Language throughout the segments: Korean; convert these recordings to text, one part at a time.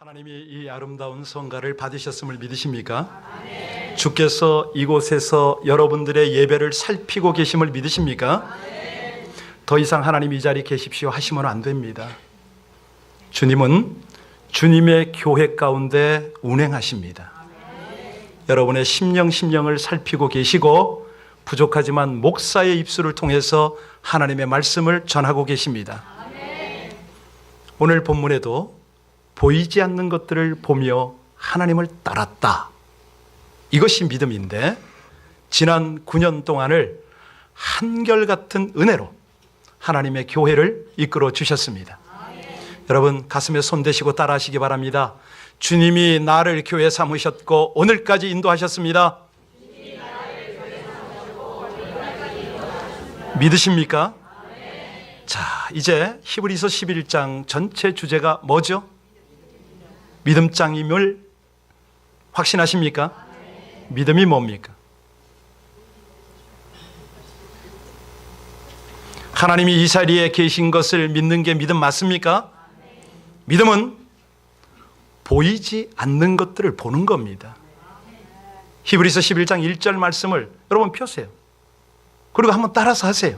하나님이 이 아름다운 성가를 받으셨음을 믿으십니까? 아멘. 주께서 이곳에서 여러분들의 예배를 살피고 계심을 믿으십니까? 아멘. 더 이상 하나님 이 자리에 계십시오 하시면 안 됩니다. 주님은 주님의 교회 가운데 운행하십니다. 아멘. 여러분의 심령을 살피고 계시고 부족하지만 목사의 입술을 통해서 하나님의 말씀을 전하고 계십니다. 아멘. 오늘 본문에도 보이지 않는 것들을 보며 하나님을 따랐다. 이것이 믿음인데 지난 9년 동안을 한결같은 은혜로 하나님의 교회를 이끌어 주셨습니다. 여러분 가슴에 손 대시고 따라하시기 바랍니다. 주님이 나를 교회 삼으셨고 오늘까지 인도하셨습니다. 믿으십니까? 자, 이제 히브리서 11장 전체 주제가 뭐죠? 믿음장임을 확신하십니까? 믿음이 뭡니까? 하나님이 이 자리에 계신 것을 믿는 게 믿음 맞습니까? 믿음은 보이지 않는 것들을 보는 겁니다. 히브리서 11장 1절 말씀을 여러분 펴세요. 그리고 한번 따라서 하세요.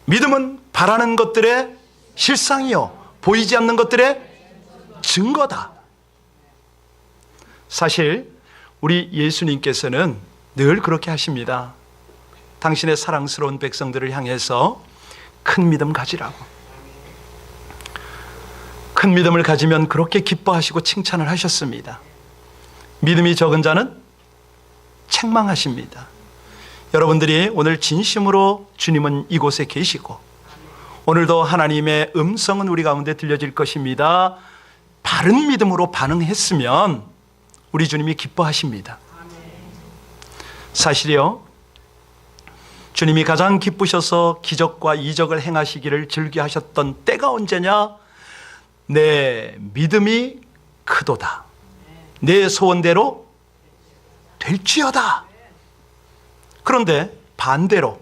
믿음은 바라는 것들의 실상이요 보이지 않는 것들의 증거다. 사실 우리 예수님께서는 늘 그렇게 하십니다. 당신의 사랑스러운 백성들을 향해서 큰 믿음 가지라고. 큰 믿음을 가지면 그렇게 기뻐하시고 칭찬을 하셨습니다. 믿음이 적은 자는 책망하십니다. 여러분들이 오늘 진심으로 주님은 이곳에 계시고 오늘도 하나님의 음성은 우리 가운데 들려질 것입니다. 바른 믿음으로 반응했으면 우리 주님이 기뻐하십니다. 사실이요, 주님이 가장 기쁘셔서 기적과 이적을 행하시기를 즐겨하셨던 때가 언제냐? 내 믿음이 크도다. 내 소원대로 될지어다. 그런데 반대로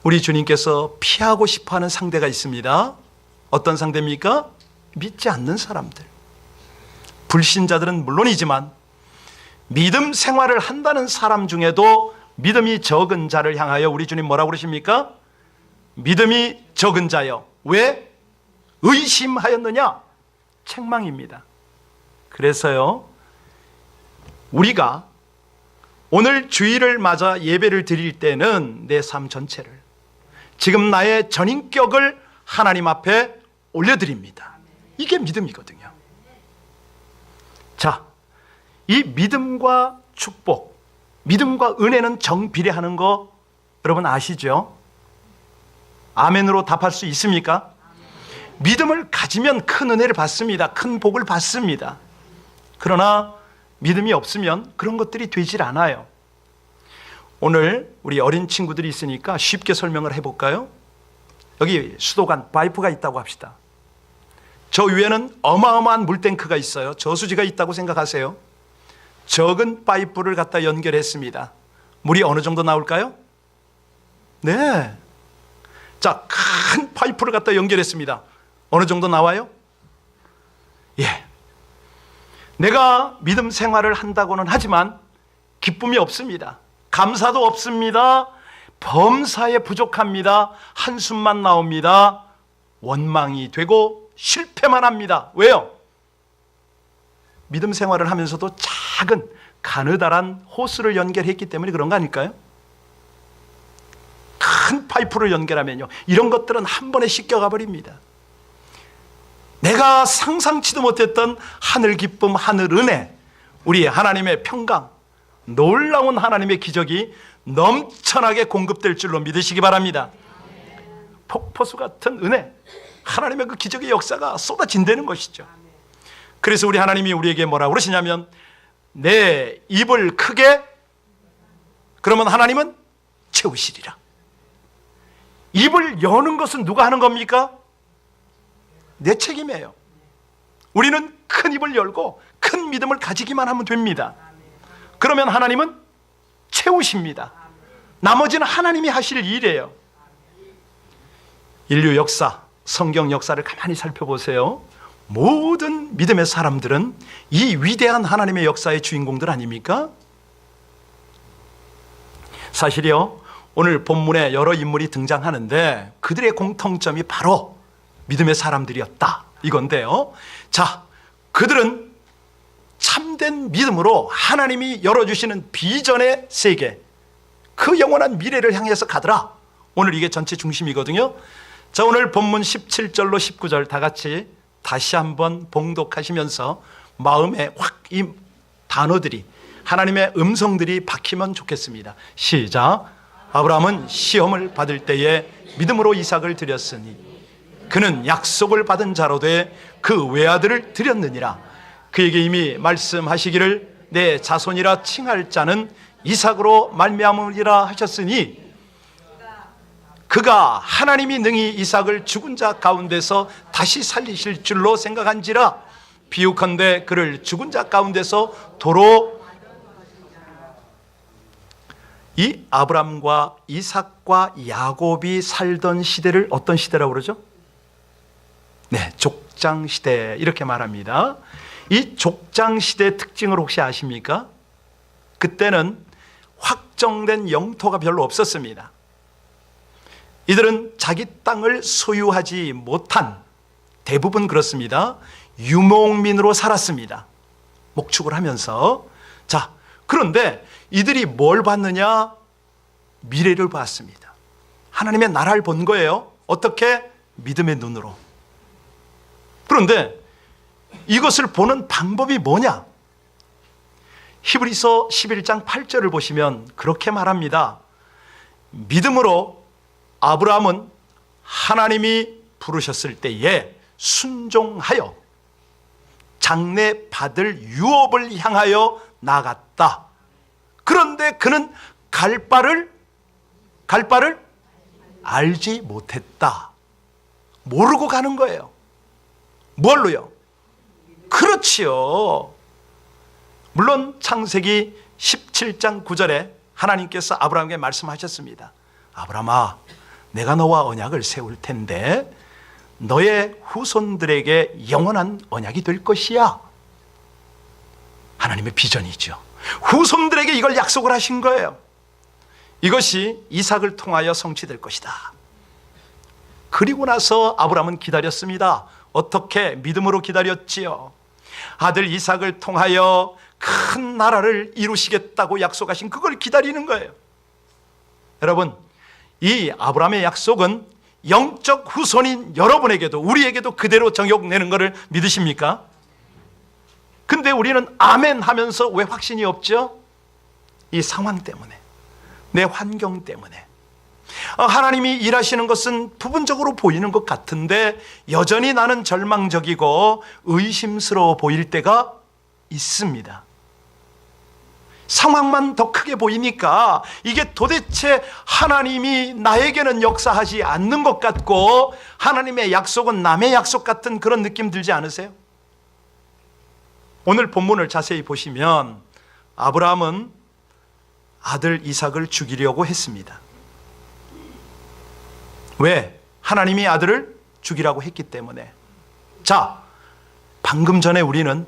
우리 주님께서 피하고 싶어하는 상대가 있습니다. 어떤 상대입니까? 믿지 않는 사람들. 불신자들은 물론이지만 믿음 생활을 한다는 사람 중에도 믿음이 적은 자를 향하여 우리 주님 뭐라고 그러십니까? 믿음이 적은 자여 왜 의심하였느냐? 책망입니다. 그래서요, 우리가 오늘 주일을 맞아 예배를 드릴 때는 내 삶 전체를, 지금 나의 전인격을 하나님 앞에 올려드립니다. 이게 믿음이거든요. 자, 이 믿음과 축복, 믿음과 은혜는 정비례하는 거 여러분 아시죠? 아멘으로 답할 수 있습니까? 믿음을 가지면 큰 은혜를 받습니다. 큰 복을 받습니다. 그러나 믿음이 없으면 그런 것들이 되질 않아요. 오늘 우리 어린 친구들이 있으니까 쉽게 설명을 해볼까요? 여기 수도관 파이프가 있다고 합시다. 저 위에는 어마어마한 물탱크가 있어요. 저수지가 있다고 생각하세요. 적은 파이프를 갖다 연결했습니다. 물이 어느 정도 나올까요? 네. 자, 큰 파이프를 갖다 연결했습니다. 어느 정도 나와요? 예. 내가 믿음 생활을 한다고는 하지만 기쁨이 없습니다. 감사도 없습니다. 범사에 부족합니다. 한숨만 나옵니다. 원망이 되고 실패만 합니다. 왜요? 믿음 생활을 하면서도 작은 가느다란 호스를 연결했기 때문에 그런 거 아닐까요? 큰 파이프를 연결하면요, 이런 것들은 한 번에 씻겨가 버립니다. 내가 상상치도 못했던 하늘 기쁨, 하늘 은혜, 우리 하나님의 평강, 놀라운 하나님의 기적이 넘쳐나게 공급될 줄로 믿으시기 바랍니다. 폭포수 같은 은혜, 하나님의 그 기적의 역사가 쏟아진다는 것이죠. 그래서 우리 하나님이 우리에게 뭐라고 그러시냐면 내 입을 크게, 그러면 하나님은 채우시리라. 입을 여는 것은 누가 하는 겁니까? 내 책임이에요. 우리는 큰 입을 열고 큰 믿음을 가지기만 하면 됩니다. 그러면 하나님은 채우십니다. 나머지는 하나님이 하실 일이에요. 인류 역사, 성경 역사를 가만히 살펴보세요. 모든 모든 믿음의 사람들은 이 위대한 하나님의 역사의 주인공들 아닙니까? 사실이요, 오늘 본문에 여러 인물이 등장하는데 그들의 공통점이 바로 믿음의 사람들이었다 이건데요. 자, 그들은 참된 믿음으로 하나님이 열어주시는 비전의 세계, 그 영원한 미래를 향해서 가더라. 오늘 이게 전체 중심이거든요. 자, 오늘 본문 17절로 19절 다 같이 다시 한번 봉독하시면서 마음에 확 이 단어들이, 하나님의 음성들이 박히면 좋겠습니다. 시작. 아브라함은 시험을 받을 때에 믿음으로 이삭을 드렸으니 그는 약속을 받은 자로 돼 그 외아들을 드렸느니라. 그에게 이미 말씀하시기를 내 자손이라 칭할 자는 이삭으로 말미암으리라 하셨으니 그가 하나님이 능히 이삭을 죽은 자 가운데서 다시 살리실 줄로 생각한지라. 비유컨대 그를 죽은 자 가운데서 도로. 이 아브람과 이삭과 야곱이 살던 시대를 어떤 시대라고 그러죠? 네, 족장시대 이렇게 말합니다. 이 족장시대의 특징을 혹시 아십니까? 그때는 확정된 영토가 별로 없었습니다. 이들은 자기 땅을 소유하지 못한, 대부분 그렇습니다, 유목민으로 살았습니다. 목축을 하면서. 자, 그런데 이들이 뭘 봤느냐? 미래를 봤습니다. 하나님의 나라를 본 거예요. 어떻게? 믿음의 눈으로. 그런데 이것을 보는 방법이 뭐냐? 히브리서 11장 8절을 보시면 그렇게 말합니다. 믿음으로 아브라함은 하나님이 부르셨을 때에 순종하여 장래 받을 유업을 향하여 나갔다. 그런데 그는 갈 바를 알지 못했다. 모르고 가는 거예요. 뭘로요? 그렇지요. 물론 창세기 17장 9절에 하나님께서 아브라함에게 말씀하셨습니다. 아브라함아, 내가 너와 언약을 세울 텐데 너의 후손들에게 영원한 언약이 될 것이야. 하나님의 비전이죠. 후손들에게 이걸 약속을 하신 거예요. 이것이 이삭을 통하여 성취될 것이다. 그리고 나서 아브라함은 기다렸습니다. 어떻게? 믿음으로 기다렸지요. 아들 이삭을 통하여 큰 나라를 이루시겠다고 약속하신 그걸 기다리는 거예요. 여러분, 이 아브라함의 약속은 영적 후손인 여러분에게도 우리에게도 그대로 적용되는 것을 믿으십니까? 근데 우리는 아멘 하면서 왜 확신이 없죠? 이 상황 때문에, 내 환경 때문에. 하나님이 일하시는 것은 부분적으로 보이는 것 같은데 여전히 나는 절망적이고 의심스러워 보일 때가 있습니다. 상황만 더 크게 보이니까 이게 도대체 하나님이 나에게는 역사하지 않는 것 같고 하나님의 약속은 남의 약속 같은 그런 느낌 들지 않으세요? 오늘 본문을 자세히 보시면 아브라함은 아들 이삭을 죽이려고 했습니다. 왜? 하나님이 아들을 죽이라고 했기 때문에. 자, 방금 전에 우리는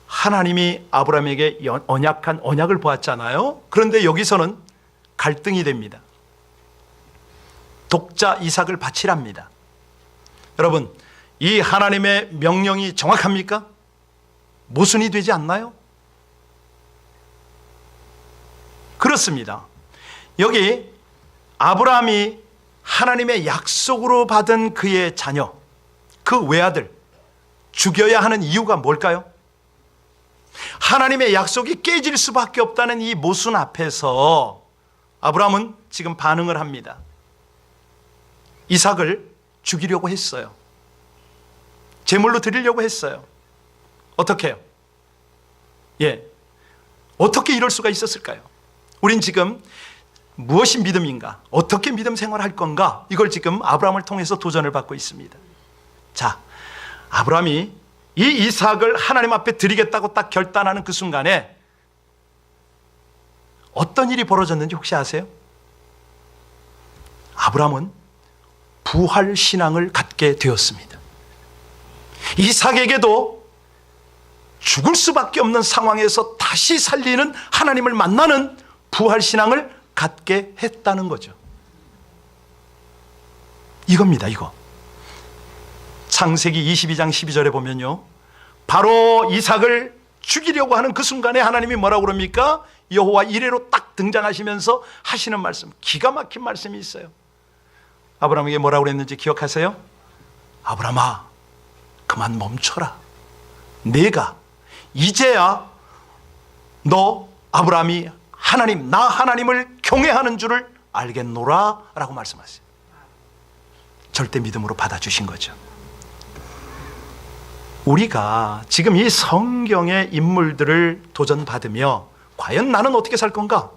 하나님이 아브라함에게 언약한 언약을 보았잖아요. 그런데 여기서는 갈등이 됩니다. 독자 이삭을 바치랍니다. 여러분, 이 하나님의 명령이 정확합니까? 모순이 되지 않나요? 그렇습니다. 여기 아브라함이 하나님의 약속으로 받은 그의 자녀, 그 외아들 죽여야 하는 이유가 뭘까요? 하나님의 약속이 깨질 수밖에 없다는 이 모순 앞에서 아브라함은 지금 반응을 합니다. 이삭을 죽이려고 했어요. 제물로 드리려고 했어요. 어떻게 해요? 예, 어떻게 이럴 수가 있었을까요? 우린 지금 무엇이 믿음인가? 어떻게 믿음 생활할 건가? 이걸 지금 아브라함을 통해서 도전을 받고 있습니다. 자, 아브라함이 이 이삭을 하나님 앞에 드리겠다고 딱 결단하는 그 순간에 어떤 일이 벌어졌는지 혹시 아세요? 아브라함은 부활 신앙을 갖게 되었습니다. 이삭에게도 죽을 수밖에 없는 상황에서 다시 살리는 하나님을 만나는 부활신앙을 갖게 했다는 거죠. 이겁니다, 이거. 창세기 22장 12절에 보면요, 바로 이삭을 죽이려고 하는 그 순간에 하나님이 뭐라고 그럽니까? 여호와 이레로 딱 등장하시면서 하시는 말씀, 기가 막힌 말씀이 있어요. 아브라함에게 뭐라고 그랬는지 기억하세요? 아브라함아, 그만 멈춰라. 내가 이제야 너 아브라함이 하나님, 나 하나님을 경외하는 줄을 알겠노라 라고 말씀하세요. 절대 믿음으로 받아주신 거죠. 우리가 지금 이 성경의 인물들을 도전받으며 과연 나는 어떻게 살 건가?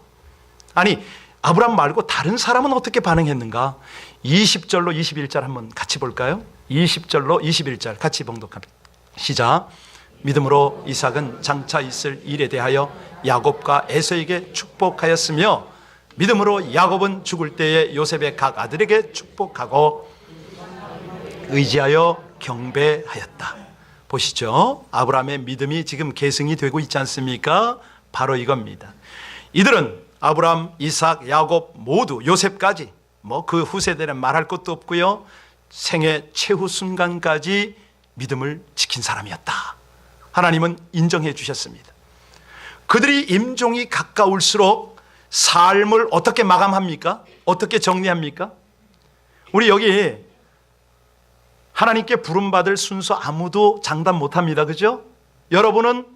아니, 아브라함 말고 다른 사람은 어떻게 반응했는가? 20절로 21절 한번 같이 볼까요? 20절로 21절 같이 봉독합니다. 시작. 믿음으로 이삭은 장차 있을 일에 대하여 야곱과 에서에게 축복하였으며 믿음으로 야곱은 죽을 때에 요셉의 각 아들에게 축복하고 의지하여 경배하였다. 보시죠. 아브라함의 믿음이 지금 계승이 되고 있지 않습니까? 바로 이겁니다. 이들은 아브라함, 이삭, 야곱 모두 요셉까지 뭐 그 후세대는 말할 것도 없고요, 생애 최후 순간까지 믿음을 지킨 사람이었다. 하나님은 인정해 주셨습니다. 그들이 임종이 가까울수록 삶을 어떻게 마감합니까? 어떻게 정리합니까? 우리 여기 하나님께 부름받을 순서 아무도 장담 못합니다. 그죠? 여러분은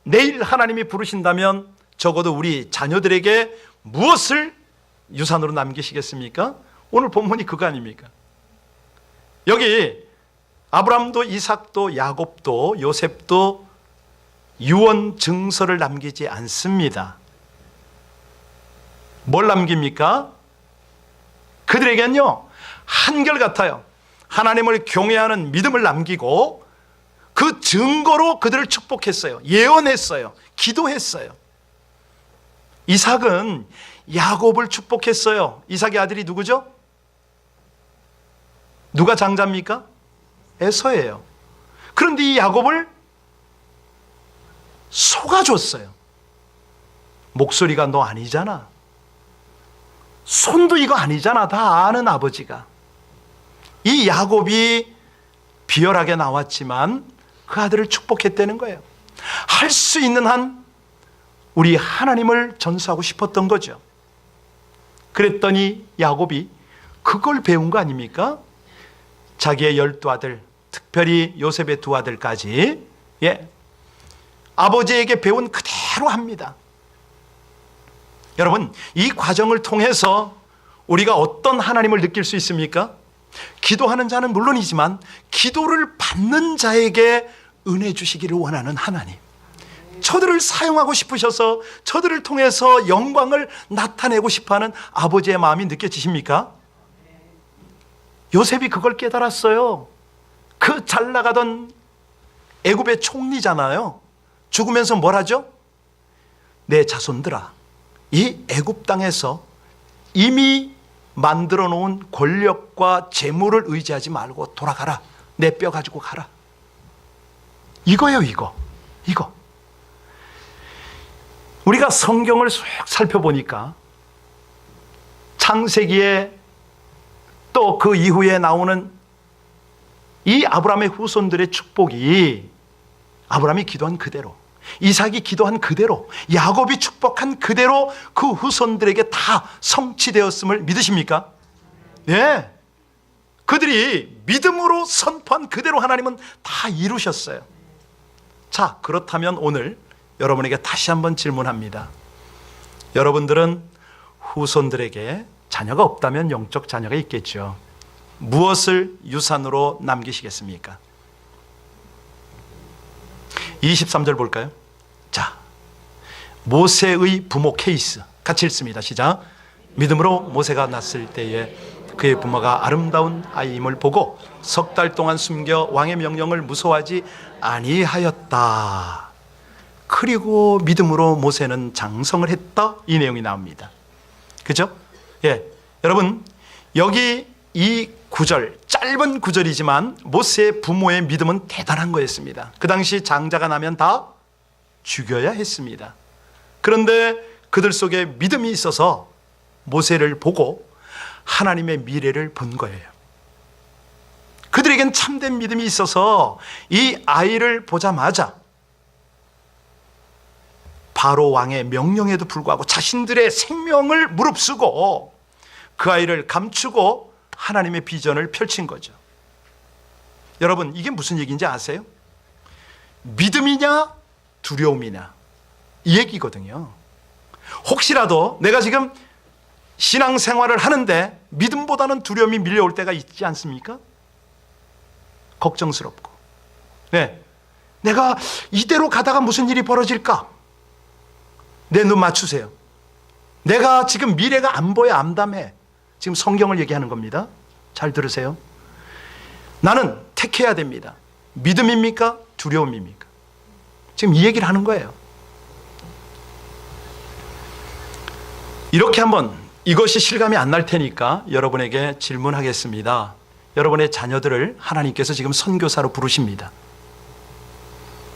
내일 하나님이 부르신다면 적어도 우리 자녀들에게 무엇을 유산으로 남기시겠습니까? 오늘 본문이 그거 아닙니까? 여기 아브라함도 이삭도 야곱도 요셉도 유언 증서를 남기지 않습니다. 뭘 남깁니까? 그들에겐요, 한결같아요. 하나님을 경외하는 믿음을 남기고 그 증거로 그들을 축복했어요. 예언했어요. 기도했어요. 이삭은 야곱을 축복했어요. 이삭의 아들이 누구죠? 누가 장자입니까? 에서예요. 그런데 이 야곱을 속아줬어요. 목소리가 너 아니잖아. 손도 이거 아니잖아. 다 아는 아버지가. 이 야곱이 비열하게 나왔지만 그 아들을 축복했다는 거예요. 할 수 있는 한 우리 하나님을 전수하고 싶었던 거죠. 그랬더니 야곱이 그걸 배운 거 아닙니까? 자기의 12아들, 특별히 요셉의 2아들까지 아버지에게 배운 그대로 합니다. 여러분, 이 과정을 통해서 우리가 어떤 하나님을 느낄 수 있습니까? 기도하는 자는 물론이지만 기도를 받는 자에게 은혜 주시기를 원하는 하나님, 저들을 사용하고 싶으셔서 저들을 통해서 영광을 나타내고 싶어하는 아버지의 마음이 느껴지십니까? 요셉이 그걸 깨달았어요. 그 잘 나가던 애굽의 총리잖아요. 죽으면서 뭘 하죠? 내 자손들아, 이 애굽 땅에서 이미 만들어 놓은 권력과 재물을 의지하지 말고 돌아가라. 내 뼈 가지고 가라. 이거예요, 이거. 우리가 성경을 쭉 살펴보니까 창세기에 또 그 이후에 나오는 이 아브라함의 후손들의 축복이 아브라함이 기도한 그대로, 이삭이 기도한 그대로, 야곱이 축복한 그대로 그 후손들에게 다 성취되었음을 믿으십니까? 네. 그들이 믿음으로 선포한 그대로 하나님은 다 이루셨어요. 자, 그렇다면 오늘 여러분에게 다시 한번 질문합니다. 여러분들은 후손들에게 자녀가 없다면 영적 자녀가 있겠죠. 무엇을 유산으로 남기시겠습니까? 23절 볼까요? 자, 모세의 부모 케이스 같이 읽습니다. 시작. 믿음으로 모세가 낳았을 때에 그의 부모가 아름다운 아이임을 보고 석 달 동안 숨겨 왕의 명령을 무서워하지 아니하였다. 그리고 믿음으로 모세는 장성을 했다. 이 내용이 나옵니다. 그죠? 예, 여러분, 여기 이 구절, 짧은 구절이지만 모세의 부모의 믿음은 대단한 거였습니다. 그 당시 장자가 나면 다 죽여야 했습니다. 그런데 그들 속에 믿음이 있어서 모세를 보고 하나님의 미래를 본 거예요. 그들에겐 참된 믿음이 있어서 이 아이를 보자마자 바로 왕의 명령에도 불구하고 자신들의 생명을 무릅쓰고 그 아이를 감추고 하나님의 비전을 펼친 거죠. 여러분, 이게 무슨 얘기인지 아세요? 믿음이냐 두려움이냐 이 얘기거든요. 혹시라도 내가 지금 신앙생활을 하는데 믿음보다는 두려움이 밀려올 때가 있지 않습니까? 걱정스럽고, 네, 내가 이대로 가다가 무슨 일이 벌어질까? 내 눈 맞추세요. 내가 지금 미래가 안 보여, 암담해. 지금 성경을 얘기하는 겁니다. 잘 들으세요. 나는 택해야 됩니다. 믿음입니까? 두려움입니까? 지금 이 얘기를 하는 거예요. 이렇게 한번 이것이 실감이 안 날 테니까 여러분에게 질문하겠습니다. 여러분의 자녀들을 하나님께서 지금 선교사로 부르십니다.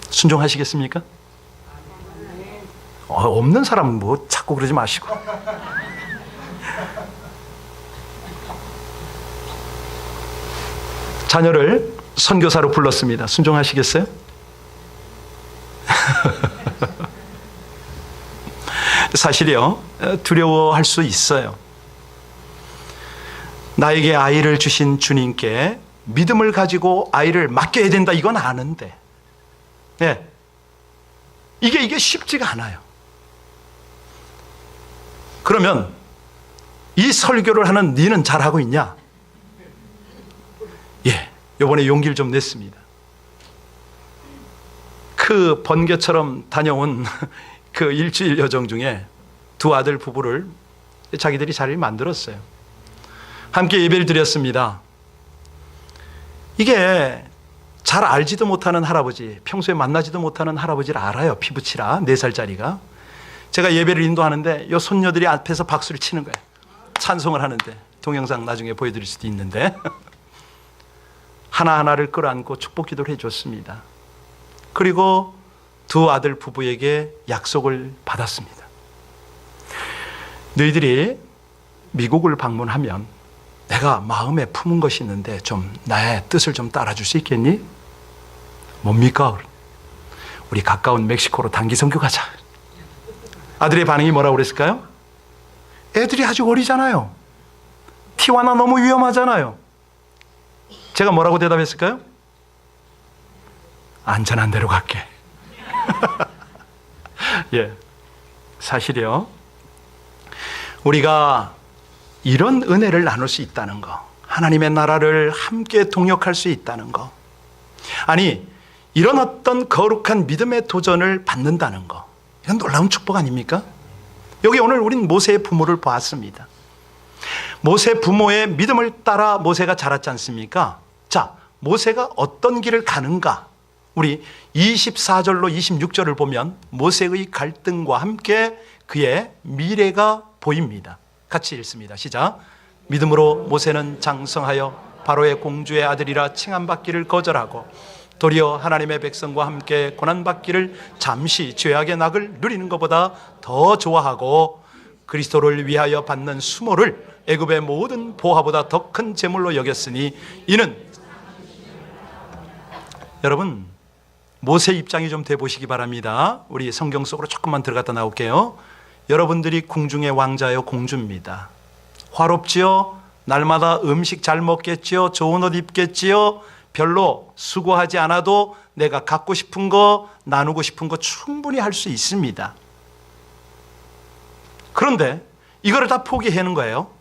순종하시겠습니까? 없는 사람은 뭐 자꾸 그러지 마시고. 자녀를 선교사로 불렀습니다. 순종하시겠어요? 사실이요, 두려워할 수 있어요. 나에게 아이를 주신 주님께 믿음을 가지고 아이를 맡겨야 된다, 이건 아는데, 네, 이게 쉽지가 않아요. 그러면 이 설교를 하는 니는 잘하고 있냐? 예, 이번에 용기를 좀 냈습니다. 그 번개처럼 다녀온 그 일주일 여정 중에 두 아들 부부를 자기들이 자리를 만들었어요. 함께 예배를 드렸습니다. 이게 잘 알지도 못하는 할아버지, 평소에 만나지도 못하는 할아버지를 알아요. 피부치라 4살짜리가. 제가 예배를 인도하는데 이 손녀들이 앞에서 박수를 치는 거예요. 찬송을 하는데, 동영상 나중에 보여드릴 수도 있는데 하나하나를 끌어안고 축복 기도를 해줬습니다. 그리고 두 아들 부부에게 약속을 받았습니다. 너희들이 미국을 방문하면 내가 마음에 품은 것이 있는데 좀 나의 뜻을 좀 따라줄 수 있겠니? 뭡니까? 우리 가까운 멕시코로 단기 선교 가자. 아들의 반응이 뭐라고 그랬을까요? 애들이 아직 어리잖아요. 티와나 너무 위험하잖아요. 제가 뭐라고 대답했을까요? 안전한 데로 갈게. 예, 사실이요, 우리가 이런 은혜를 나눌 수 있다는 거, 하나님의 나라를 함께 동역할 수 있다는 거, 아니 이런 어떤 거룩한 믿음의 도전을 받는다는 거, 이건 놀라운 축복 아닙니까? 여기 오늘 우린 모세의 부모를 보았습니다. 모세 부모의 믿음을 따라 모세가 자랐지 않습니까? 자, 모세가 어떤 길을 가는가? 우리 24절로 26절을 보면 모세의 갈등과 함께 그의 미래가 보입니다. 같이 읽습니다. 시작. 믿음으로 모세는 장성하여 바로의 공주의 아들이라 칭함받기를 거절하고 도리어 하나님의 백성과 함께 고난받기를 잠시 죄악의 낙을 누리는 것보다 더 좋아하고 그리스도를 위하여 받는 수모를 애굽의 모든 보화보다 더 큰 재물로 여겼으니 이는, 여러분 모세 입장이 좀 돼 보시기 바랍니다. 우리 성경 속으로 조금만 들어갔다 나올게요. 여러분들이 궁중의 왕자요 공주입니다. 화롭지요? 날마다 음식 잘 먹겠지요? 좋은 옷 입겠지요? 별로 수고하지 않아도 내가 갖고 싶은 거, 나누고 싶은 거 충분히 할 수 있습니다. 그런데 이거를 다 포기하는 거예요.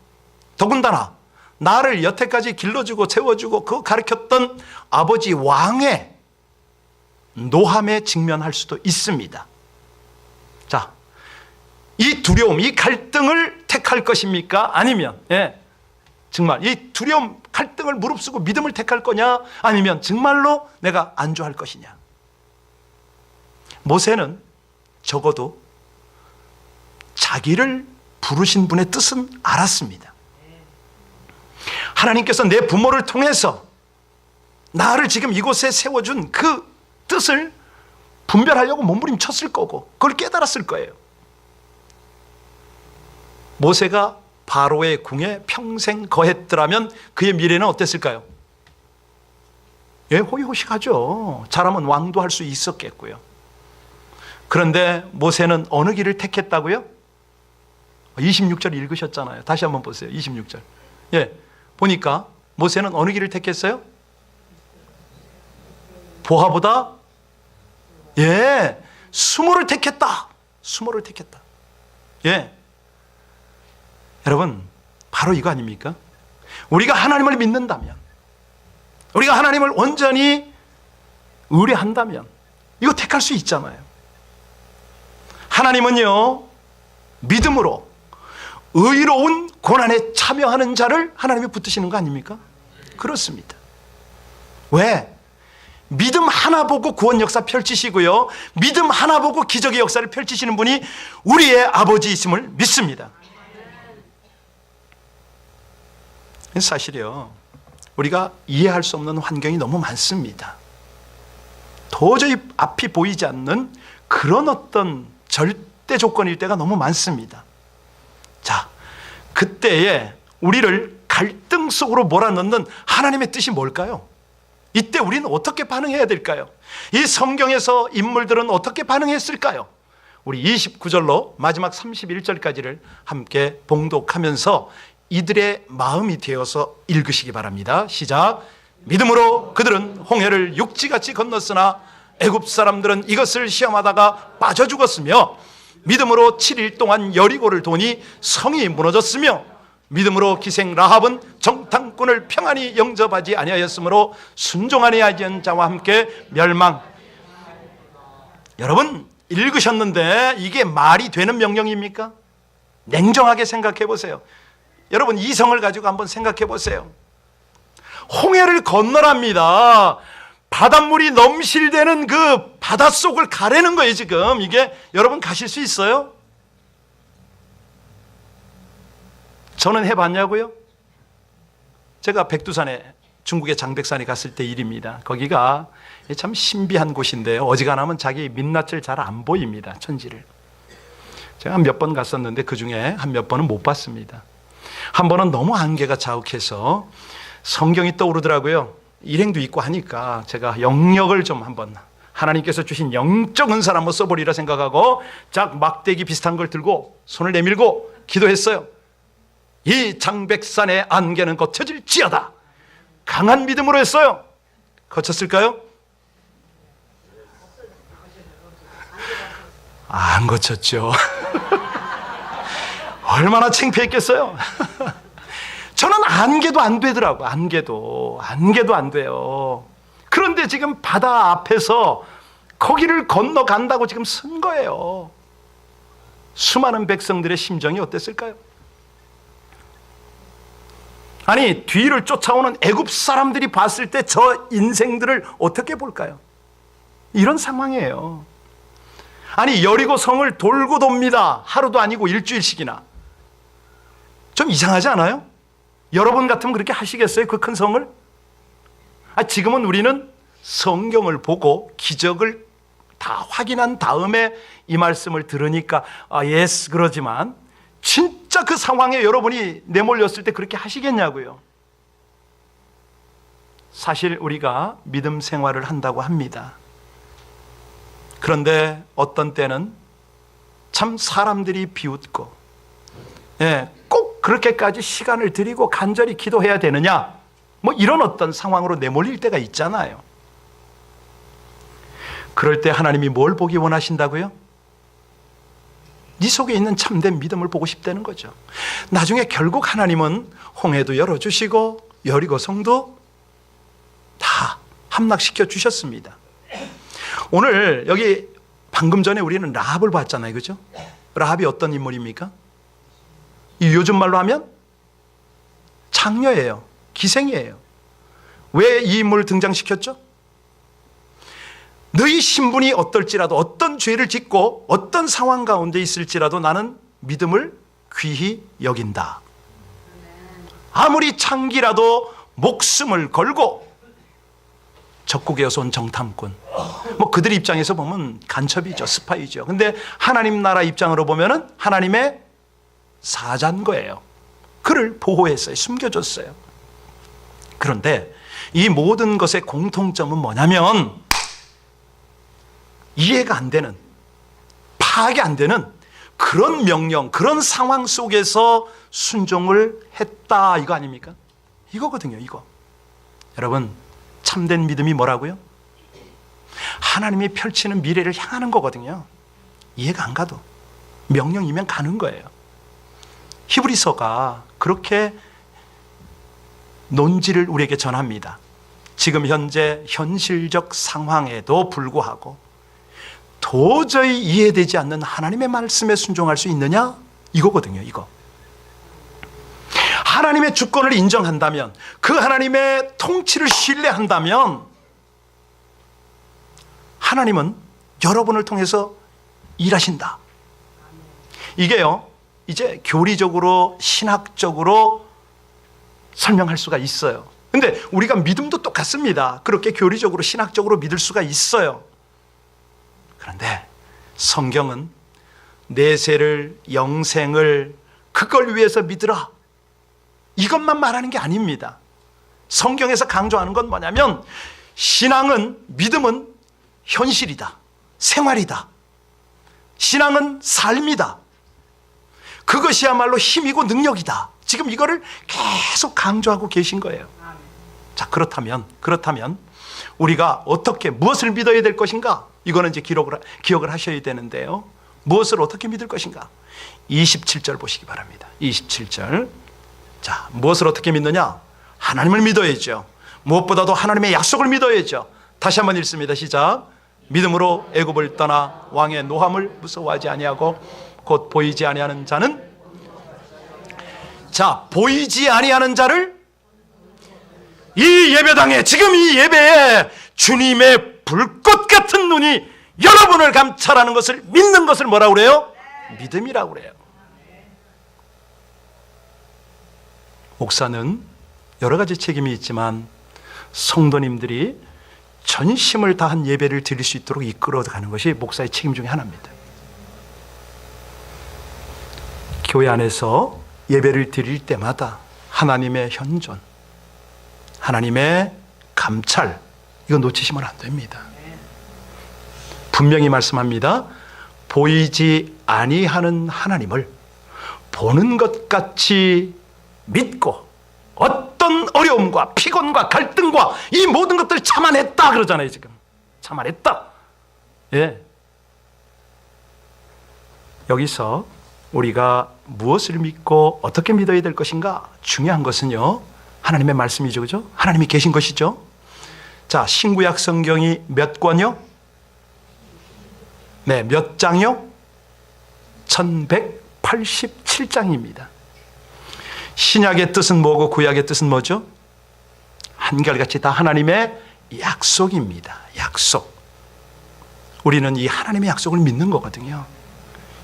더군다나 나를 여태까지 길러주고 채워주고 그 가르쳤던 아버지 왕의 노함에 직면할 수도 있습니다. 자, 이 두려움, 이 갈등을 택할 것입니까? 아니면 정말 이 두려움, 갈등을 무릅쓰고 믿음을 택할 거냐? 아니면 정말로 내가 안주할 것이냐? 모세는 적어도 자기를 부르신 분의 뜻은 알았습니다. 하나님께서 내 부모를 통해서 나를 지금 이곳에 세워준 그 뜻을 분별하려고 몸부림쳤을 거고 그걸 깨달았을 거예요. 모세가 바로의 궁에 평생 거했더라면 그의 미래는 어땠을까요? 예, 호의호식하죠. 잘하면 왕도 할 수 있었겠고요. 그런데 모세는 어느 길을 택했다고요? 26절 읽으셨잖아요. 다시 한번 보세요. 26절. 예, 보니까 모세는 어느 길을 택했어요? 보화보다 예, 수모를 택했다. 수모를 택했다. 예, 여러분 바로 이거 아닙니까? 우리가 하나님을 믿는다면, 우리가 하나님을 온전히 의뢰한다면 이거 택할 수 있잖아요. 하나님은요, 믿음으로 의로운 고난에 참여하는 자를 하나님이 붙드시는 거 아닙니까? 그렇습니다. 왜? 믿음 하나 보고 구원 역사 펼치시고요, 믿음 하나 보고 기적의 역사를 펼치시는 분이 우리의 아버지이심을 믿습니다. 사실이요, 우리가 이해할 수 없는 환경이 너무 많습니다. 도저히 앞이 보이지 않는 그런 어떤 절대 조건일 때가 너무 많습니다. 자, 그때에 우리를 갈등 속으로 몰아넣는 하나님의 뜻이 뭘까요? 이때 우리는 어떻게 반응해야 될까요? 이 성경에서 인물들은 어떻게 반응했을까요? 우리 29절로 마지막 31절까지를 함께 봉독하면서 이들의 마음이 되어서 읽으시기 바랍니다. 시작. 믿음으로 그들은 홍해를 육지같이 건넜으나 애굽 사람들은 이것을 시험하다가 빠져 죽었으며, 믿음으로 7일 동안 여리고를 도니 성이 무너졌으며, 믿음으로 기생 라합은 정탐꾼을 평안히 영접하지 아니하였으므로 순종하지 아니한 자와 함께 멸망. 여러분 읽으셨는데 이게 말이 되는 명령입니까? 냉정하게 생각해 보세요. 여러분 이성을 가지고 한번 생각해 보세요. 홍해를 건너랍니다. 바닷물이 넘실대는 그 바닷속을 가려는 거예요. 지금 이게 여러분 가실 수 있어요? 저는 해봤냐고요? 제가 백두산에, 중국의 장백산에 갔을 때 일입니다. 거기가 참 신비한 곳인데요, 어지간하면 자기 민낯을 잘 안 보입니다. 천지를. 제가 몇 번 갔었는데 그 중에 한 몇 번은 못 봤습니다. 한 번은 너무 안개가 자욱해서 성경이 떠오르더라고요. 일행도 있고 하니까 제가 영역을 좀 한번, 하나님께서 주신 영적 은사를 한번 써보리라 생각하고 작 막대기 비슷한 걸 들고 손을 내밀고 기도했어요. 이 장백산의 안개는 거쳐질지어다. 강한 믿음으로 했어요. 거쳤을까요? 안 거쳤죠. 얼마나 창피했겠어요. 저는 안개도 안 되더라고. 안개도 안 돼요. 그런데 지금 바다 앞에서 거기를 건너간다고 지금 쓴 거예요. 수많은 백성들의 심정이 어땠을까요? 아니, 뒤를 쫓아오는 애굽 사람들이 봤을 때 저 인생들을 어떻게 볼까요? 이런 상황이에요. 아니, 여리고 성을 돌고 돕니다. 하루도 아니고 일주일씩이나. 좀 이상하지 않아요? 여러분 같으면 그렇게 하시겠어요? 그 큰 성을? 지금은 우리는 성경을 보고 기적을 다 확인한 다음에 이 말씀을 들으니까 예스 그러지만, 진짜 그 상황에 여러분이 내몰렸을 때 그렇게 하시겠냐고요. 사실 우리가 믿음 생활을 한다고 합니다. 그런데 어떤 때는 참 사람들이 비웃고, 꼭 그렇게까지 시간을 들이고 간절히 기도해야 되느냐, 뭐 이런 어떤 상황으로 내몰릴 때가 있잖아요. 그럴 때 하나님이 뭘 보기 원하신다고요? 네 속에 있는 참된 믿음을 보고 싶다는 거죠. 나중에 결국 하나님은 홍해도 열어주시고 여리고 성도 다 함락시켜 주셨습니다. 오늘 여기 방금 전에 우리는 라합을 봤잖아요. 그죠? 라합이 어떤 인물입니까? 요즘 말로 하면 장녀예요. 기생이에요. 왜 이 인물을 등장시켰죠? 너희 신분이 어떨지라도, 어떤 죄를 짓고 어떤 상황 가운데 있을지라도 나는 믿음을 귀히 여긴다. 아무리 창기라도 목숨을 걸고 적국에서 온 정탐꾼, 뭐 그들 입장에서 보면 간첩이죠, 스파이죠. 근데 하나님 나라 입장으로 보면은 하나님의 사자인 거예요. 그를 보호했어요, 숨겨줬어요. 그런데 이 모든 것의 공통점은 뭐냐면 이해가 안 되는, 파악이 안 되는 그런 명령, 그런 상황 속에서 순종을 했다, 이거 아닙니까? 이거거든요, 이거. 여러분, 참된 믿음이 뭐라고요? 하나님이 펼치는 미래를 향하는 거거든요. 이해가 안 가도 명령이면 가는 거예요. 히브리서가 그렇게 논지를 우리에게 전합니다. 지금 현재 현실적 상황에도 불구하고 도저히 이해되지 않는 하나님의 말씀에 순종할 수 있느냐? 이거거든요, 이거. 하나님의 주권을 인정한다면, 그 하나님의 통치를 신뢰한다면 하나님은 여러분을 통해서 일하신다. 이게요, 이제 교리적으로 신학적으로 설명할 수가 있어요. 근데 우리가 믿음도 똑같습니다. 그렇게 교리적으로 신학적으로 믿을 수가 있어요. 그런데 성경은 내세를, 영생을 그걸 위해서 믿으라, 이것만 말하는 게 아닙니다. 성경에서 강조하는 건 뭐냐면 신앙은, 믿음은 현실이다, 생활이다. 신앙은 삶이다. 그것이야말로 힘이고 능력이다. 지금 이거를 계속 강조하고 계신 거예요. 자, 그렇다면 우리가 어떻게, 무엇을 믿어야 될 것인가? 이거는 이제 기억을 하셔야 되는데요. 무엇을 어떻게 믿을 것인가? 27절 보시기 바랍니다. 27절. 자, 무엇을 어떻게 믿느냐? 하나님을 믿어야죠. 무엇보다도 하나님의 약속을 믿어야죠. 다시 한번 읽습니다. 시작. 믿음으로 애굽을 떠나 왕의 노함을 무서워하지 아니하고 곧 보이지 아니하는 자는, 자, 보이지 아니하는 자를, 이 예배당에, 지금 이 예배에 주님의 불꽃 같은 눈이 여러분을 감찰하는 것을 믿는 것을 뭐라고 그래요? 믿음이라고 그래요. 목사는 여러 가지 책임이 있지만 성도님들이 전심을 다한 예배를 드릴 수 있도록 이끌어가는 것이 목사의 책임 중에 하나입니다. 교회 안에서 예배를 드릴 때마다 하나님의 현존, 하나님의 감찰, 이거 놓치시면 안 됩니다. 분명히 말씀합니다. 보이지 아니하는 하나님을 보는 것 같이 믿고 어떤 어려움과 피곤과 갈등과 이 모든 것들을 참아냈다 그러잖아요. 지금 참아냈다. 예. 여기서 우리가 무엇을 믿고 어떻게 믿어야 될 것인가? 중요한 것은요, 하나님의 말씀이죠, 그죠? 하나님이 계신 것이죠. 자, 신구약 성경이 몇 권요? 네, 몇 장요? 1187장입니다. 신약의 뜻은 뭐고 구약의 뜻은 뭐죠? 한결같이 다 하나님의 약속입니다. 약속. 우리는 이 하나님의 약속을 믿는 거거든요.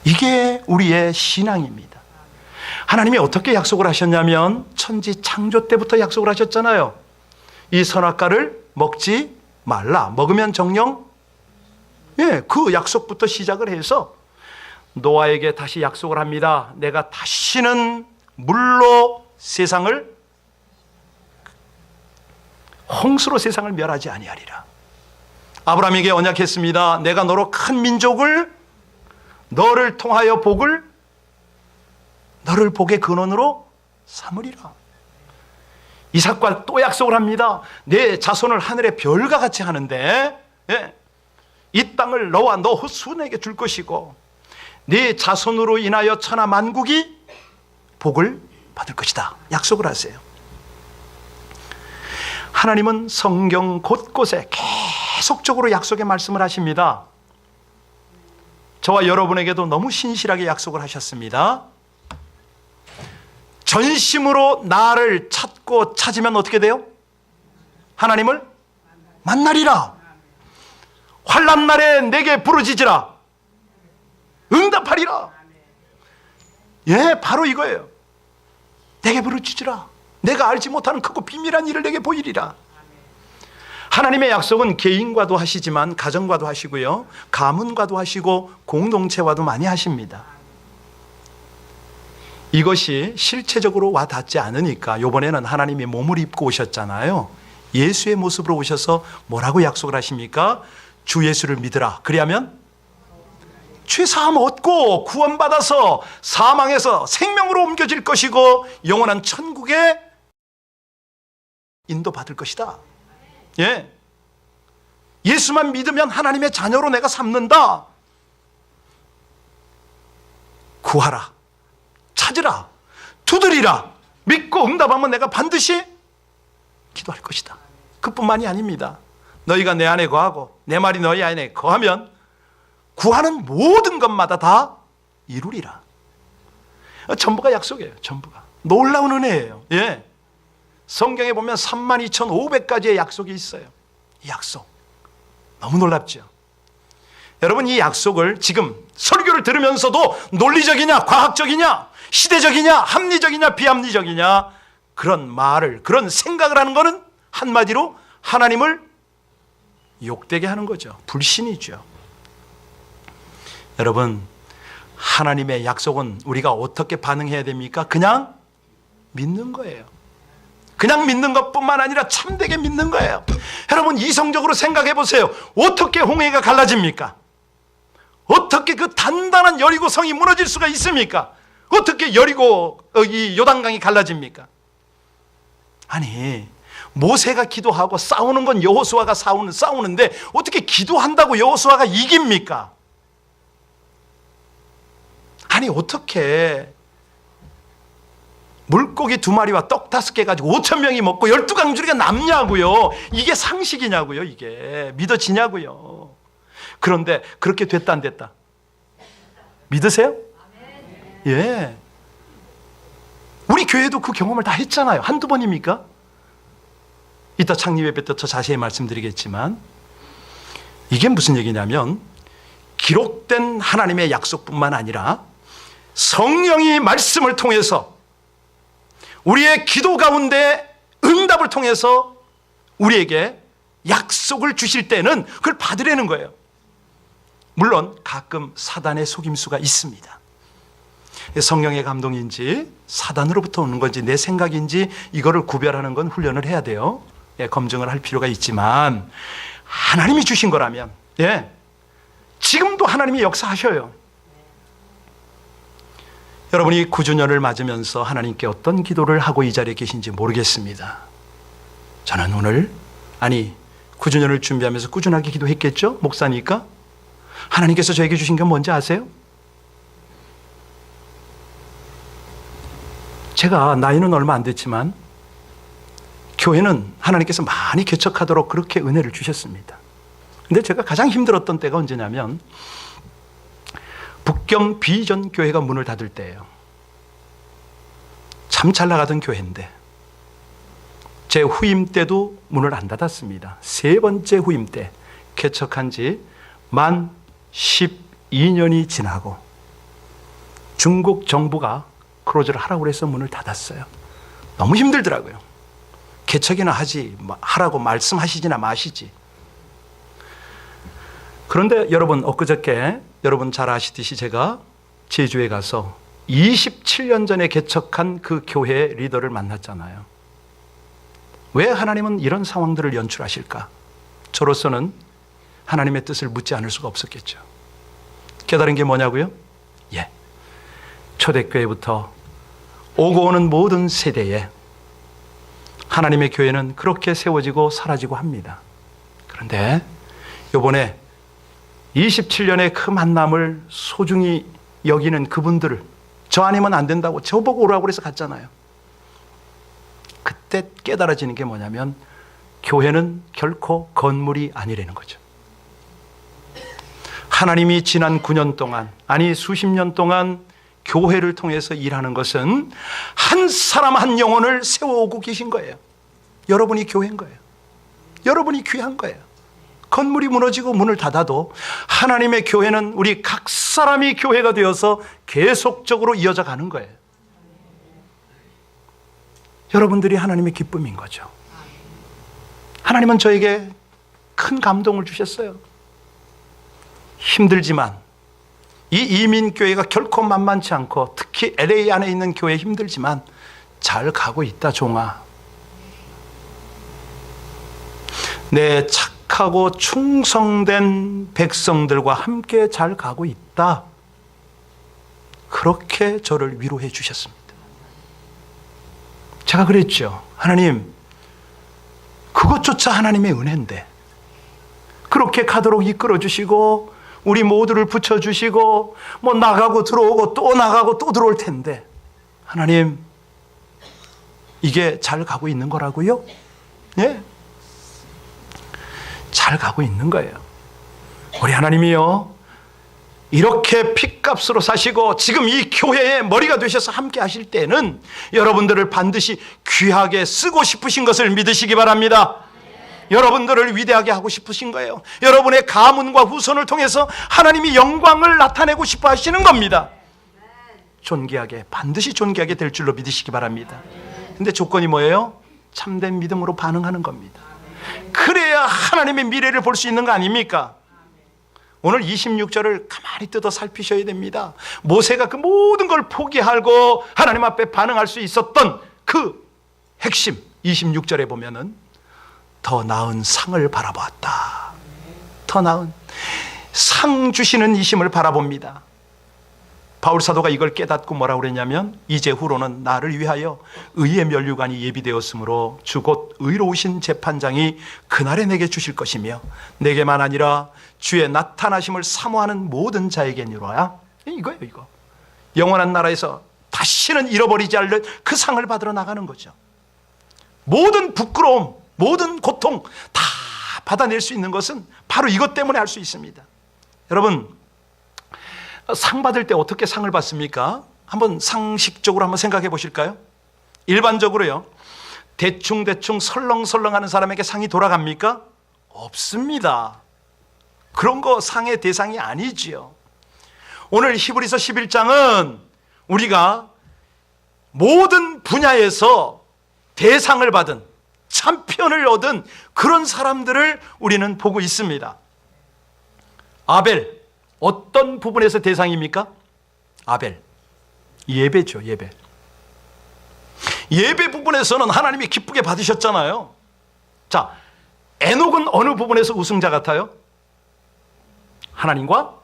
이게 우리의 신앙입니다. 하나님이 어떻게 약속을 하셨냐면 천지 창조 때부터 약속을 하셨잖아요. 이 선악과를 먹지 말라. 먹으면 정령, 예, 그 약속부터 시작을 해서 노아에게 다시 약속을 합니다. 내가 다시는 물로 세상을, 홍수로 세상을 멸하지 아니하리라. 아브라함에게 언약했습니다. 내가 너로 큰 민족을, 너를 통하여 복을, 너를 복의 근원으로 삼으리라. 이삭과 또 약속을 합니다. 내 자손을 하늘의 별과 같이 하는데, 예, 이 땅을 너와 너 후손에게 줄 것이고 네 자손으로 인하여 천하 만국이 복을 받을 것이다. 약속을 하세요. 하나님은 성경 곳곳에 계속적으로 약속의 말씀을 하십니다. 저와 여러분에게도 너무 신실하게 약속을 하셨습니다. 전심으로 나를 찾고 찾으면 어떻게 돼요? 하나님을 만나리라. 환난 날에 내게 부르짖으라. 응답하리라. 예, 바로 이거예요. 내게 부르짖으라. 내가 알지 못하는 크고 비밀한 일을 내게 보이리라. 하나님의 약속은 개인과도 하시지만 가정과도 하시고요, 가문과도 하시고 공동체와도 많이 하십니다. 이것이 실체적으로 와 닿지 않으니까 이번에는 하나님이 몸을 입고 오셨잖아요. 예수의 모습으로 오셔서 뭐라고 약속을 하십니까? 주 예수를 믿으라. 그리하면 죄사함 얻고 구원받아서 사망에서 생명으로 옮겨질 것이고 영원한 천국에 인도받을 것이다. 예. 예수만 믿으면 하나님의 자녀로 내가 삼는다. 구하라, 찾으라, 두드리라. 믿고 응답하면 내가 반드시 기도할 것이다. 그뿐만이 아닙니다. 너희가 내 안에 거하고 내 말이 너희 안에 거하면 구하는 모든 것마다 다 이루리라. 전부가 약속이에요. 전부가 놀라운 은혜예요. 예. 성경에 보면 32,500가지의 약속이 있어요. 이 약속 너무 놀랍죠. 여러분, 이 약속을 지금 설교를 들으면서도 논리적이냐 과학적이냐 시대적이냐 합리적이냐 비합리적이냐 그런 말을, 그런 생각을 하는 것은 한마디로 하나님을 욕되게 하는 거죠. 불신이죠. 여러분, 하나님의 약속은 우리가 어떻게 반응해야 됩니까? 그냥 믿는 거예요. 그냥 믿는 것뿐만 아니라 참되게 믿는 거예요. 여러분, 이성적으로 생각해 보세요. 어떻게 홍해가 갈라집니까? 어떻게 그 단단한 여리고성이 무너질 수가 있습니까? 어떻게 여리고 이 요단강이 갈라집니까? 아니, 모세가 기도하고 싸우는 건 여호수아가 싸우는데 어떻게 기도한다고 여호수아가 이깁니까? 아니, 어떻게 물고기 2마리와 떡 5개 가지고 5,000명이 먹고 12강줄기가 남냐고요. 이게 상식이냐고요. 이게 믿어지냐고요. 그런데 그렇게 됐다 안 됐다? 믿으세요? 예. 우리 교회도 그 경험을 다 했잖아요. 한두 번입니까? 이따 창립예배 때 더 자세히 말씀드리겠지만, 이게 무슨 얘기냐면 기록된 하나님의 약속뿐만 아니라 성령이 말씀을 통해서 우리의 기도 가운데 응답을 통해서 우리에게 약속을 주실 때는 그걸 받으려는 거예요. 물론 가끔 사단의 속임수가 있습니다. 성령의 감동인지 사단으로부터 오는 건지 내 생각인지 이거를 구별하는 건 훈련을 해야 돼요. 예, 검증을 할 필요가 있지만 하나님이 주신 거라면, 예, 지금도 하나님이 역사하셔요. 여러분이 9주년을 맞으면서 하나님께 어떤 기도를 하고 이 자리에 계신지 모르겠습니다. 저는 오늘, 9주년을 준비하면서 꾸준하게 기도했겠죠? 목사니까. 하나님께서 저에게 주신 게 뭔지 아세요? 제가 나이는 얼마 안 됐지만 교회는 하나님께서 많이 개척하도록 그렇게 은혜를 주셨습니다. 근데 제가 가장 힘들었던 때가 언제냐면 북경 비전 교회가 문을 닫을 때예요. 참 잘 나가던 교회인데 제 후임 때도 문을 안 닫았습니다. 3번째 후임 때 개척한 지 만 12년이 지나고 중국 정부가 클로즈를 하라고 해서 문을 닫았어요. 너무 힘들더라고요. 개척이나 하라고 말씀하시지나 마시지. 그런데 여러분, 엊그저께 여러분 잘 아시듯이 제가 제주에 가서 27년 전에 개척한 그 교회 리더를 만났잖아요. 왜 하나님은 이런 상황들을 연출하실까? 저로서는 하나님의 뜻을 묻지 않을 수가 없었겠죠. 깨달은 게 뭐냐고요? 예, 초대교회부터 오고 오는 모든 세대에 하나님의 교회는 그렇게 세워지고 사라지고 합니다. 그런데 이번에 27년의 그 만남을 소중히 여기는 그분들을 저 아니면 안 된다고 저보고 오라고 그래서 갔잖아요. 그때 깨달아지는 게 뭐냐면 교회는 결코 건물이 아니라는 거죠. 하나님이 지난 9년 동안, 수십 년 동안 교회를 통해서 일하는 것은 한 사람 한 영혼을 세워오고 계신 거예요. 여러분이 교회인 거예요. 여러분이 귀한 거예요. 건물이 무너지고 문을 닫아도 하나님의 교회는 우리 각 사람이 교회가 되어서 계속적으로 이어져 가는 거예요. 여러분들이 하나님의 기쁨인 거죠. 하나님은 저에게 큰 감동을 주셨어요. 힘들지만 이 이민교회가 결코 만만치 않고 특히 LA 안에 있는 교회 힘들지만 잘 가고 있다, 종아. 내 착하고 충성된 백성들과 함께 잘 가고 있다. 그렇게 저를 위로해 주셨습니다. 제가 그랬죠. 하나님, 그것조차 하나님의 은혜인데 그렇게 가도록 이끌어 주시고 우리 모두를 붙여주시고 뭐 나가고 들어오고 또 나가고 또 들어올 텐데 하나님, 이게 잘 가고 있는 거라고요? 예? 잘 가고 있는 거예요. 우리 하나님이요, 이렇게 핏값으로 사시고 지금 이 교회의 머리가 되셔서 함께 하실 때는 여러분들을 반드시 귀하게 쓰고 싶으신 것을 믿으시기 바랍니다. 여러분들을 위대하게 하고 싶으신 거예요. 여러분의 가문과 후손을 통해서 하나님이 영광을 나타내고 싶어 하시는 겁니다. 존귀하게, 반드시 존귀하게 될 줄로 믿으시기 바랍니다. 근데 조건이 뭐예요? 참된 믿음으로 반응하는 겁니다. 그래야 하나님의 미래를 볼 수 있는 거 아닙니까? 오늘 26절을 가만히 뜯어 살피셔야 됩니다. 모세가 그 모든 걸 포기하고 하나님 앞에 반응할 수 있었던 그 핵심, 26절에 보면은 더 나은 상을 바라보았다. 더 나은 상 주시는 이심을 바라봅니다. 바울 사도가 이걸 깨닫고 뭐라고 그랬냐면, 이제 후로는 나를 위하여 의의 면류관이 예비되었으므로 주 곧 의로우신 재판장이 그날에 내게 주실 것이며 내게만 아니라 주의 나타나심을 사모하는 모든 자에게니로야. 이거예요, 이거. 영원한 나라에서 다시는 잃어버리지 않을 그 상을 받으러 나가는 거죠. 모든 부끄러움, 모든 고통 다 받아낼 수 있는 것은 바로 이것 때문에 할 수 있습니다. 여러분, 상 받을 때 어떻게 상을 받습니까? 한번 상식적으로 한번 생각해 보실까요? 일반적으로요, 대충 설렁설렁하는 사람에게 상이 돌아갑니까? 없습니다. 그런 거 상의 대상이 아니지요. 오늘 히브리서 11장은 우리가 모든 분야에서 대상을 받은, 챔피언을 얻은 그런 사람들을 우리는 보고 있습니다. 아벨, 어떤 부분에서 대상입니까? 아벨, 예배죠. 예배 부분에서는 하나님이 기쁘게 받으셨잖아요. 자, 에녹은 어느 부분에서 우승자 같아요? 하나님과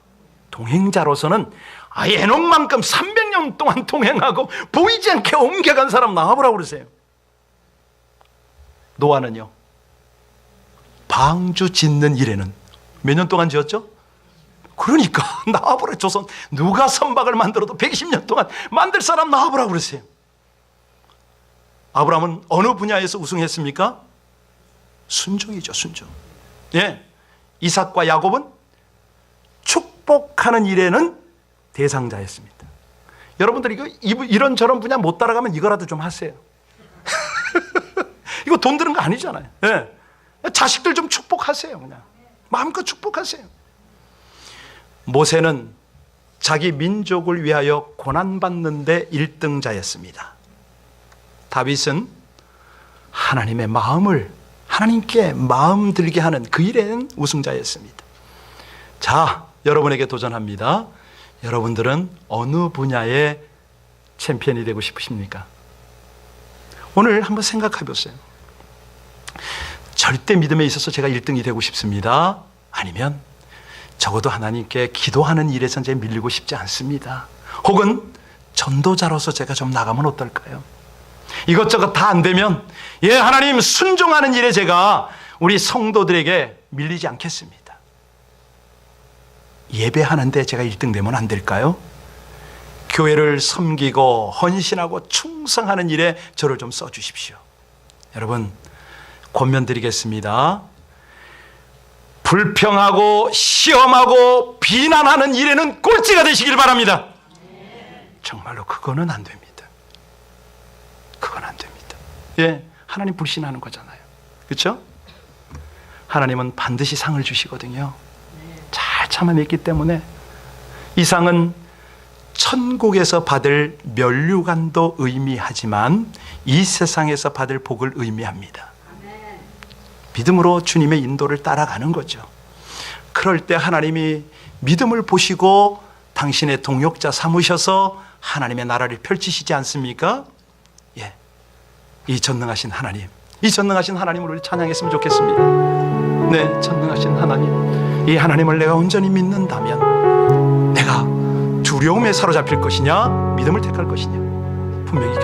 동행자로서는 에녹만큼 300년 동안 동행하고 보이지 않게 옮겨간 사람 나와보라고 그러세요. 노아는요, 방주 짓는 일에는 몇 년 동안 지었죠? 그러니까 나와보라. 조선 누가 선박을 만들어도 120년 동안 만들 사람 나와보라 그러세요. 아브라함은 어느 분야에서 우승했습니까? 순종이죠, 순종. 예, 이삭과 야곱은 축복하는 일에는 대상자였습니다. 여러분들 이런저런 분야 못 따라가면 이거라도 좀 하세요. 이거 돈 드는 거 아니잖아요. 예. 자식들 좀 축복하세요. 그냥 마음껏 축복하세요. 모세는 자기 민족을 위하여 고난받는데 1등자였습니다. 다윗은 하나님의 마음을, 하나님께 마음 들게 하는 그 일에는 우승자였습니다. 자, 여러분에게 도전합니다. 여러분들은 어느 분야의 챔피언이 되고 싶으십니까? 오늘 한번 생각해 보세요. 절대 믿음에 있어서 제가 1등이 되고 싶습니다. 아니면 적어도 하나님께 기도하는 일에서 이제 밀리고 싶지 않습니다. 혹은 전도자로서 제가 좀 나가면 어떨까요? 이것저것 다 안 되면, 예, 하나님 순종하는 일에 제가 우리 성도들에게 밀리지 않겠습니다. 예배하는데 제가 1등 되면 안 될까요? 교회를 섬기고 헌신하고 충성하는 일에 저를 좀 써주십시오. 여러분, 권면 드리겠습니다. 불평하고 시험하고 비난하는 일에는 꼴찌가 되시길 바랍니다. 정말로 그거는 안 됩니다. 그건 안 됩니다. 예, 하나님 불신하는 거잖아요. 그렇죠? 하나님은 반드시 상을 주시거든요. 잘 참아냈기 때문에 이 상은 천국에서 받을 면류관도 의미하지만 이 세상에서 받을 복을 의미합니다. 믿음으로 주님의 인도를 따라가는 거죠. 그럴 때 하나님이 믿음을 보시고 당신의 동역자 삼으셔서 하나님의 나라를 펼치시지 않습니까? 예, 이 전능하신 하나님, 이 전능하신 하나님을 우리 찬양했으면 좋겠습니다. 네, 전능하신 하나님, 이 하나님을 내가 온전히 믿는다면 내가 두려움에 사로잡힐 것이냐, 믿음을 택할 것이냐, 분명히